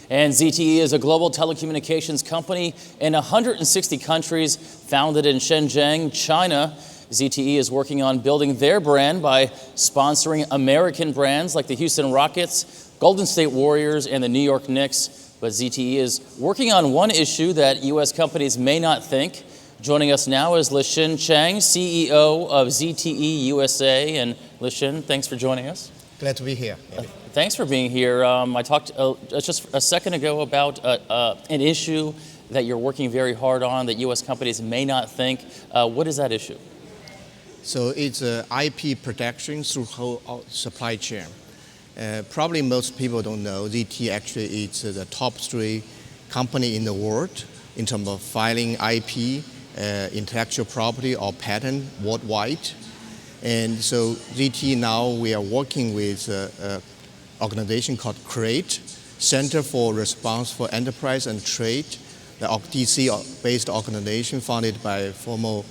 And ZTE is a global telecommunications company in 160 countries, founded in Shenzhen, China. ZTE is working on building their brand by sponsoring American brands like the Houston Rockets, Golden State Warriors, and the New York Knicks. But ZTE is working on one issue that U.S. companies may not think. Joining us now is Lixin Chang, CEO of ZTE USA. And Lixin, thanks for joining us. Glad to be here. Thanks for being here. I talked just a second ago about an issue that you're working very hard on that U.S. companies may not think. What is that issue? So it's IP protection through whole supply chain. Probably most people don't know, ZTE actually is the top 3 company in the world in terms of filing IP, intellectual property or patent worldwide. And so ZTE now we are working with an organization called CREATE, Center for Response for Enterprise and Trade, the DC-based organization founded by former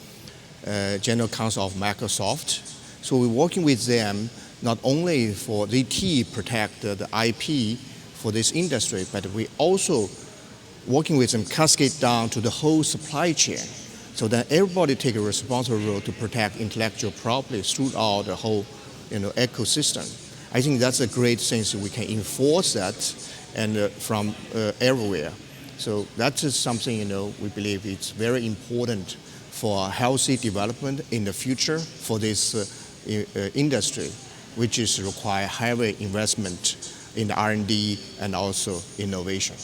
General Counsel of Microsoft. So we're working with them not only for ZTE protect the IP for this industry, but we also working with them cascade down to the whole supply chain, so that everybody take a responsible role to protect intellectual property throughout the whole ecosystem. I think that's a great thing, so we can enforce that and from everywhere. So that is something we believe it's very important for healthy development in the future for this industry, which is require heavy investment in R&D and also innovation.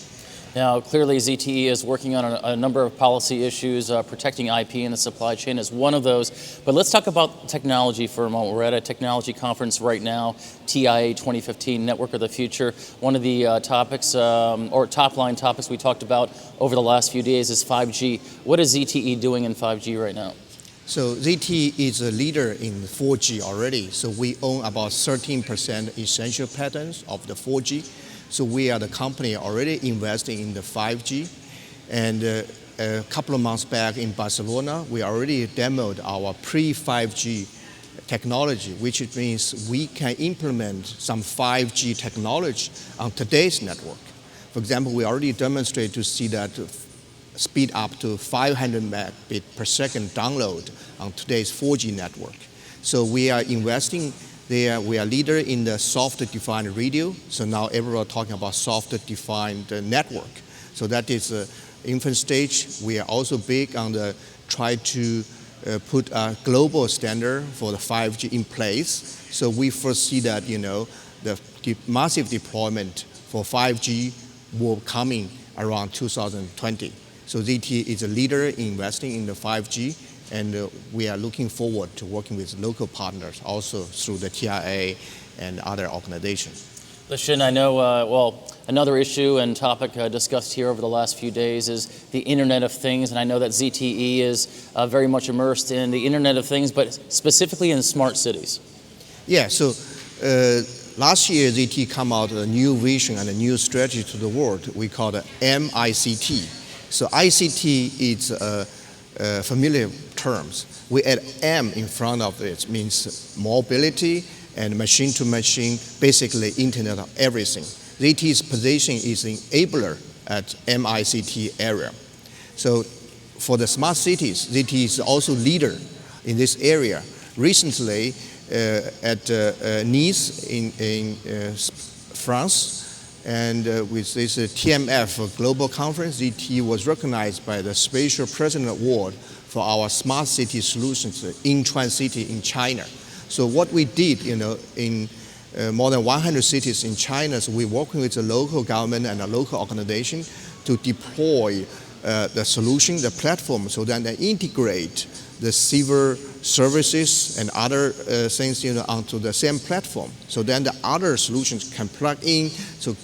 Now, clearly ZTE is working on a number of policy issues. Protecting IP in the supply chain is one of those. But let's talk about technology for a moment. We're at a technology conference right now, TIA 2015, Network of the Future. One of the topics, or top-line topics we talked about over the last few days is 5G. What is ZTE doing in 5G right now? So ZTE is a leader in 4G already. So we own about 13% essential patents of the 4G. So we are the company already investing in the 5G. And a couple of months back in Barcelona, we already demoed our pre-5G technology, which means we can implement some 5G technology on today's network. For example, we already demonstrated to see that speed up to 500 megabit per second download on today's 4G network. So we are investing there. We are leader in the software-defined radio. So now everyone talking about software-defined network. So that is the infant stage. We are also big on the try to put a global standard for the 5G in place. So we foresee that the massive deployment for 5G will coming around 2020. So ZTE is a leader in investing in the 5G. And we are looking forward to working with local partners also through the TIA and other organizations. Lixin, I know, another issue and topic discussed here over the last few days is the Internet of Things. And I know that ZTE is very much immersed in the Internet of Things, but specifically in smart cities. Yeah, so last year ZTE came out with a new vision and a new strategy to the world. We call it MICT. So ICT is familiar terms. We add M in front of it, means mobility and machine-to-machine, basically Internet of everything. ZTE's position is enabler at MICT area. So for the smart cities, ZTE is also leader in this area. Recently, at Nice in France, and with this TMF global conference, ZTE was recognized by the Spatial President Award for our smart city solutions in Trans-City in China. So what we did, in more than 100 cities in China, so we're working with the local government and the local organization to deploy the solution, the platform, so that they integrate the civil services and other things onto the same platform. So then the other solutions can plug in, so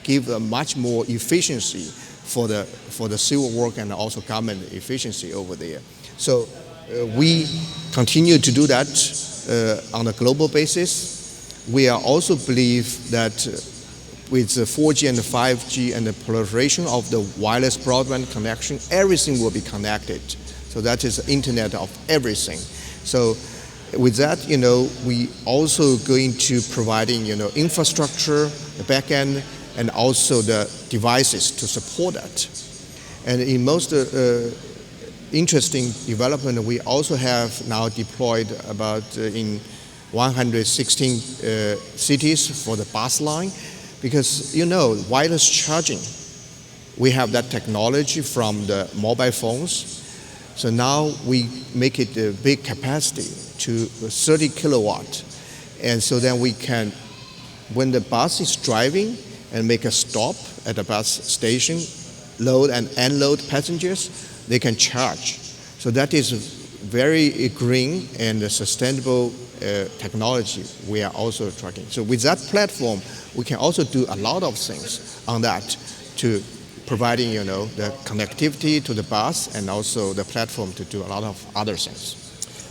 give a much more efficiency for the civil work and also government efficiency over there. So we continue to do that on a global basis. We are also believe that with the 4G and the 5G and the proliferation of the wireless broadband connection, everything will be connected. So that is the Internet of everything. So with that, we also going to providing, infrastructure, the back end, and also the devices to support that. And in most interesting development, we also have now deployed about in 116 cities for the bus line, because wireless charging, we have that technology from the mobile phones. So now we make it a big capacity to 30 kilowatt. And so then we can, when the bus is driving and make a stop at the bus station, load and unload passengers, they can charge. So that is very green and sustainable technology we are also tracking. So with that platform, we can also do a lot of things on that to providing, the connectivity to the bus and also the platform to do a lot of other things.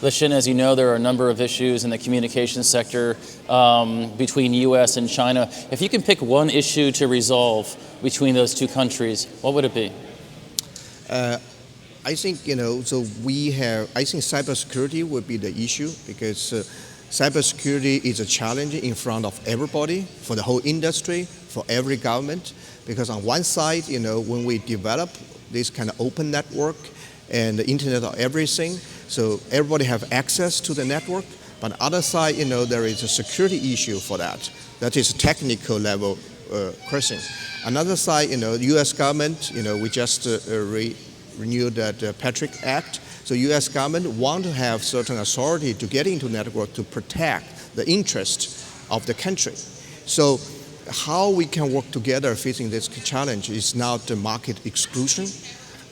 Lishan, as you know, there are a number of issues in the communications sector between U.S. and China. If you can pick one issue to resolve between those two countries, what would it be? I think, I think cybersecurity would be the issue, because cybersecurity is a challenge in front of everybody, for the whole industry, for every government. Because on one side, when we develop this kind of open network and the Internet of Everything, so everybody have access to the network. But on the other side, there is a security issue for that. That is technical level question. Another side, U.S. government, we just renewed that Patriot Act. So U.S. government want to have certain authority to get into network to protect the interest of the country. So how we can work together facing this challenge is not the market exclusion,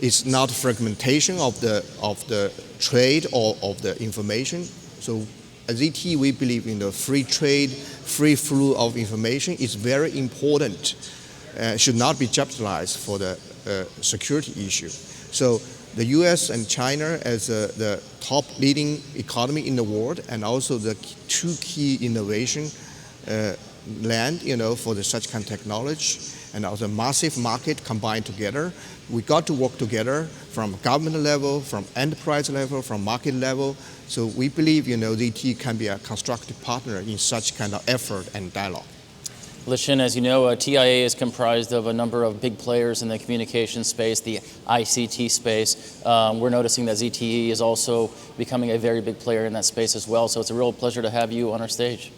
it's not fragmentation of the trade or of the information. So at ZTE, we believe in the free trade, free flow of information is very important, should not be jeopardized for the security issue. So the U.S. and China as the top leading economy in the world, and also the two key innovation land, for such kind of technology, and also massive market combined together. We got to work together from government level, from enterprise level, from market level. So we believe, ZTE can be a constructive partner in such kind of effort and dialogue. Lishan, as you know, TIA is comprised of a number of big players in the communication space, the ICT space. We're noticing that ZTE is also becoming a very big player in that space as well. So it's a real pleasure to have you on our stage.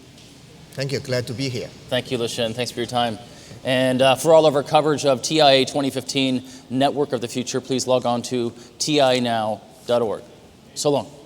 Thank you. Glad to be here. Thank you, Lishan. Thanks for your time. And for all of our coverage of TIA 2015 Network of the Future, please log on to tianow.org. So long.